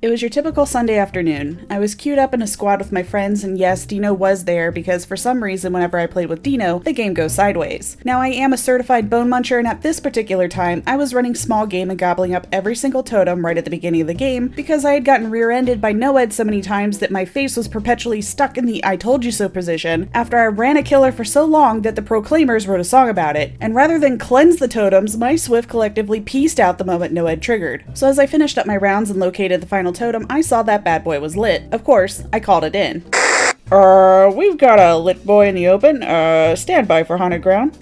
It was your typical Sunday afternoon. I was queued up in a squad with my friends, and yes, Dino was there because for some reason whenever I played with Dino, the game goes sideways. Now I am a certified bone muncher, and at this particular time, I was running small game and gobbling up every single totem right at the beginning of the game because I had gotten rear-ended by Noed so many times that my face was perpetually stuck in the I told you so position after I ran a killer for so long that the Proclaimers wrote a song about it, and rather than cleanse the totems, my Swift collectively pieced out the moment Noed triggered. So as I finished up my rounds and located the final totem, I saw that bad boy was lit. Of course, I called it in. We've got a lit boy in the open. Stand by for haunted ground.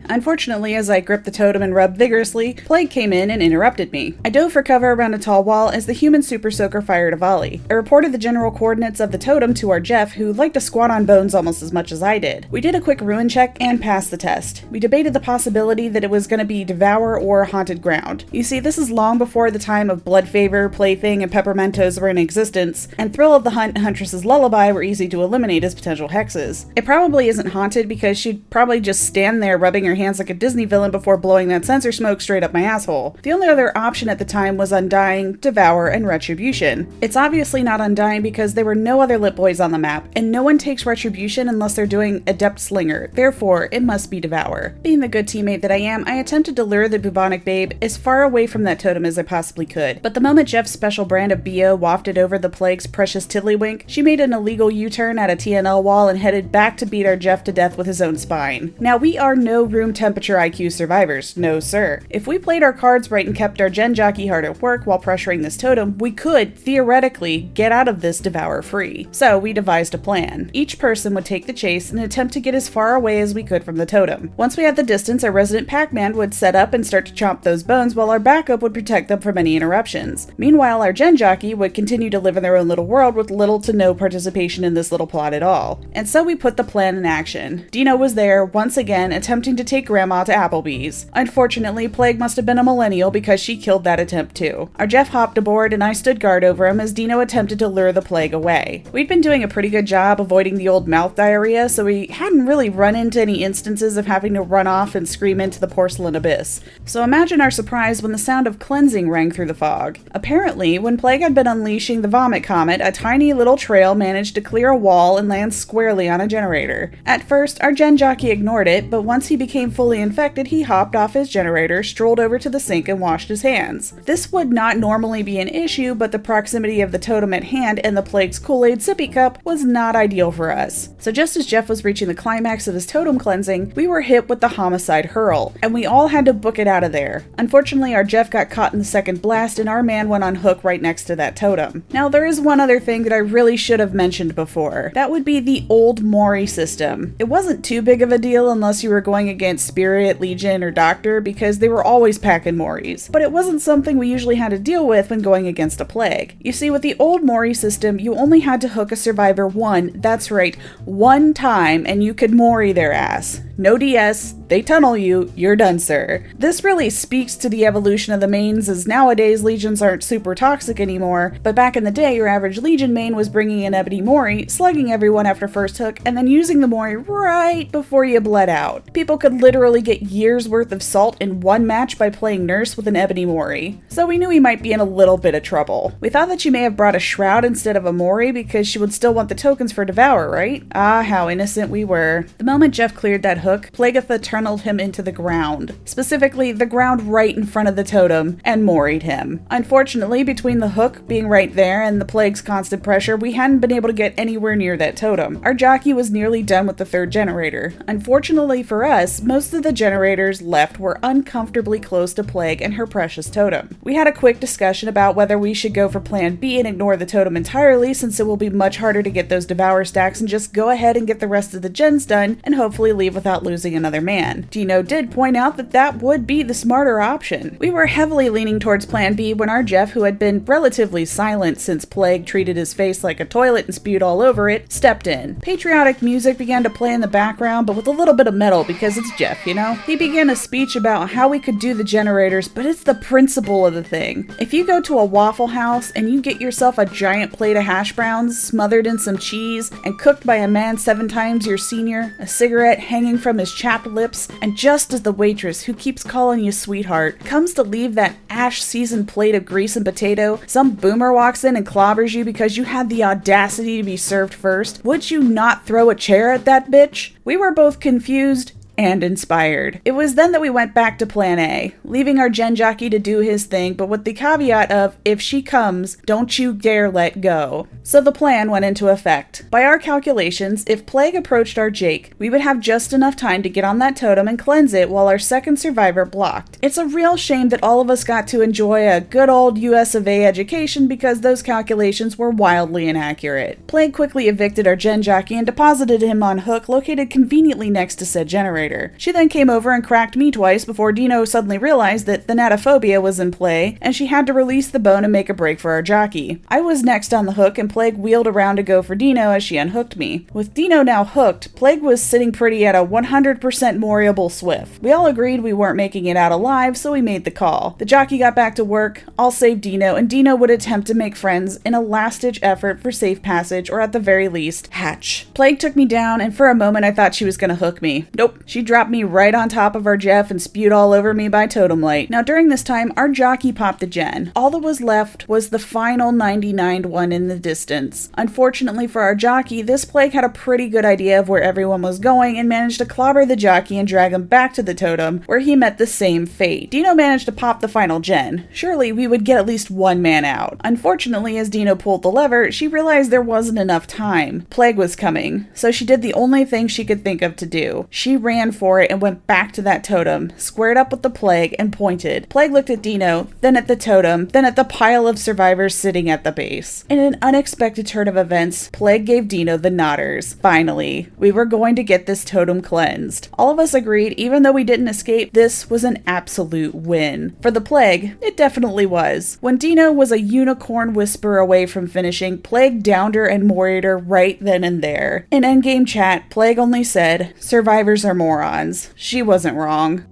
Unfortunately, as I gripped the totem and rubbed vigorously, Plague came in and interrupted me. I dove for cover around a tall wall as the human super soaker fired a volley. I reported the general coordinates of the totem to our Jeff, who liked to squat on bones almost as much as I did. We did a quick ruin check and passed the test. We debated the possibility that it was going to be Devour or Haunted Ground. You see, this is long before the time of Blood Favor, Plaything, and Peppermentos were in existence, and Thrill of the Hunt and Huntress's Lullaby were easy to eliminate as potential hexes. It probably isn't haunted because she'd probably just stand there rubbing her hands like a Disney villain before blowing that sensor smoke straight up my asshole. The only other option at the time was Undying, Devour, and Retribution. It's obviously not Undying because there were no other lit boys on the map, and no one takes Retribution unless they're doing Adept Slinger, therefore it must be Devour. Being the good teammate that I am, I attempted to lure the bubonic babe as far away from that totem as I possibly could, but the moment Jeff's special brand of BO wafted over the Plague's precious tiddlywink, she made an illegal U-turn at a TNL wall and headed back to beat our Jeff to death with his own spine. Now we are no room temperature IQ survivors, no sir. If we played our cards right and kept our gen jockey hard at work while pressuring this totem, we could, theoretically, get out of this Devour free. So we devised a plan. Each person would take the chase and attempt to get as far away as we could from the totem. Once we had the distance, our resident Pac-Man would set up and start to chomp those bones while our backup would protect them from any interruptions. Meanwhile, our gen jockey would continue to live in their own little world with little to no participation in this little plot at all. And so we put the plan in action. Dino was there, once again, attempting to take Grandma to Applebee's. Unfortunately, Plague must have been a millennial because she killed that attempt too. Our Jeff hopped aboard and I stood guard over him as Dino attempted to lure the Plague away. We'd been doing a pretty good job avoiding the old mouth diarrhea, so we hadn't really run into any instances of having to run off and scream into the porcelain abyss. So imagine our surprise when the sound of cleansing rang through the fog. Apparently, when Plague had been unleashing the vomit comet, a tiny little trail managed to clear a wall and land squarely on a generator. At first, our gen jockey ignored it, but once he became fully infected, he hopped off his generator, strolled over to the sink, and washed his hands. This would not normally be an issue, but the proximity of the totem at hand and the Plague's Kool-Aid sippy cup was not ideal for us. So just as Jeff was reaching the climax of his totem cleansing, we were hit with the homicide hurl, and we all had to book it out of there. Unfortunately, our Jeff got caught in the second blast, and our man went on hook right next to that totem. Now, there is one other thing that I really should have mentioned before. That would be the old Mori system. It wasn't too big of a deal unless you were going against Spirit, Legion, or Doctor because they were always packing Moris, but it wasn't something we usually had to deal with when going against a Plague. You see, with the old Mori system, you only had to hook a survivor that's right, one time, and you could Mori their ass. No DS, they tunnel you, you're done, sir. This really speaks to the evolution of the mains, as nowadays Legions aren't super toxic anymore, but back in the day your average Legion main was bringing in Ebony Mori, slugging everyone after first hook, and then using the Mori right before you bled out. People could literally get years worth of salt in one match by playing nurse with an Ebony Mori. So we knew he might be in a little bit of trouble. We thought that she may have brought a Shroud instead of a Mori because she would still want the tokens for Devour, right? Ah, how innocent we were. The moment Jeff cleared that hook, Plagatha tunneled him into the ground. Specifically, the ground right in front of the totem, and Mori'd him. Unfortunately, between the hook being right there and the Plague's constant pressure, we hadn't been able to get anywhere near that totem. Our jockey was nearly done with the third generator. Unfortunately for us, most of the generators left were uncomfortably close to Plague and her precious totem. We had a quick discussion about whether we should go for plan B and ignore the totem entirely, since it will be much harder to get those Devour stacks, and just go ahead and get the rest of the gens done and hopefully leave without losing another man. Dino did point out that that would be the smarter option. We were heavily leaning towards plan B when our Jeff, who had been relatively silent since Plague treated his face like a toilet and spewed all over it, stepped in. Patriotic music began to play in the background, but with a little bit of metal because it's Jeff, you know? He began a speech about how we could do the generators, but it's the principle of the thing. If you go to a Waffle House and you get yourself a giant plate of hash browns smothered in some cheese and cooked by a man 7 times your senior, a cigarette hanging from his chapped lips, steps, and just as the waitress who keeps calling you sweetheart comes to leave that ash-seasoned plate of grease and potato, some boomer walks in and clobbers you because you had the audacity to be served first. Would you not throw a chair at that bitch? We were both confused and inspired. It was then that we went back to plan A, leaving our gen jockey to do his thing, but with the caveat of, if she comes, don't you dare let go. So the plan went into effect. By our calculations, if Plague approached our Jake, we would have just enough time to get on that totem and cleanse it while our second survivor blocked. It's a real shame that all of us got to enjoy a good old US of A education because those calculations were wildly inaccurate. Plague quickly evicted our gen jockey and deposited him on hook located conveniently next to said generator. She then came over and cracked me twice before Dino suddenly realized that thanatophobia was in play and she had to release the bone and make a break for our jockey. I was next on the hook and Plague wheeled around to go for Dino as she unhooked me. With Dino now hooked, Plague was sitting pretty at a 100% moriable swift. We all agreed we weren't making it out alive, so we made the call. The jockey got back to work, I'll save Dino, and Dino would attempt to make friends in a last-ditch effort for safe passage or at the very least, hatch. Plague took me down and for a moment I thought she was gonna hook me. Nope. She dropped me right on top of our Jeff and spewed all over me by totem light. Now during this time, our jockey popped a gen. All that was left was the final 99'd one in the distance. Unfortunately for our jockey, this Plague had a pretty good idea of where everyone was going and managed to clobber the jockey and drag him back to the totem, where he met the same fate. Dino managed to pop the final gen. Surely we would get at least one man out. Unfortunately, as Dino pulled the lever, she realized there wasn't enough time. Plague was coming, so she did the only thing she could think of to do. She ran for it and went back to that totem, squared up with the Plague, and pointed. Plague looked at Dino, then at the totem, then at the pile of survivors sitting at the base. In an unexpected turn of events, Plague gave Dino the nodders. Finally, we were going to get this totem cleansed. All of us agreed, even though we didn't escape, this was an absolute win. For the Plague, it definitely was. When Dino was a unicorn whisper away from finishing, Plague downed her and moried her right then and there. In Endgame chat, Plague only said, "Survivors are morons." She wasn't wrong.